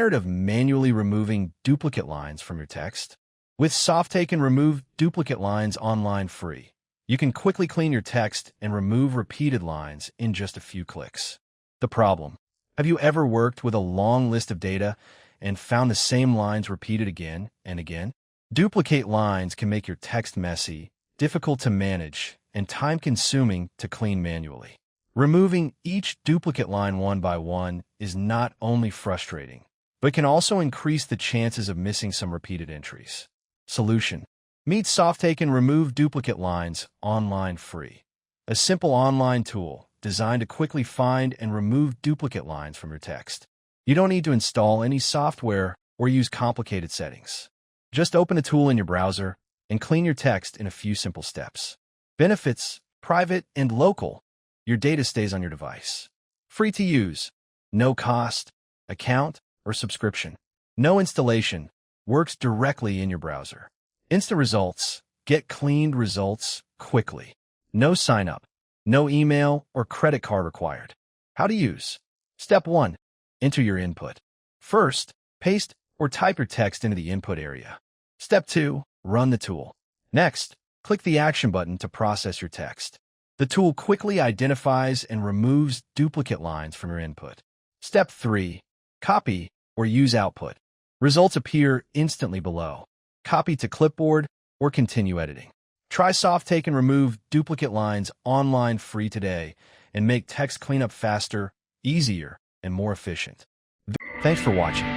Tired of manually removing duplicate lines from your text? With Softaken, remove duplicate lines online free. You can quickly clean your text and remove repeated lines in just a few clicks. The problem: have you ever worked with a long list of data and found the same lines repeated again and again? Duplicate lines can make your text messy, difficult to manage, and time-consuming to clean manually. Removing each duplicate line one by one is not only frustrating, but can also increase the chances of missing some repeated entries. Solution: meet Softaken, remove duplicate lines online free. A simple online tool designed to quickly find and remove duplicate lines from your text. You don't need to install any software or use complicated settings. Just open a tool in your browser and clean your text in a few simple steps. Benefits: private and local. Your data stays on your device. Free to use. No cost, account, or subscription. No installation. Works directly in your browser. Instant results. Get cleaned results quickly. No sign up. No email or credit card required. How to use. Step 1. Enter your input. First, paste or type your text into the input area. Step 2. Run the tool. Next, click the action button to process your text. The tool quickly identifies and removes duplicate lines from your input. Step 3. Copy or use output. Results appear instantly below. Copy to clipboard or continue editing. Try Softaken, remove duplicate lines online free today and make text cleanup faster, easier, and more efficient. Thanks for watching.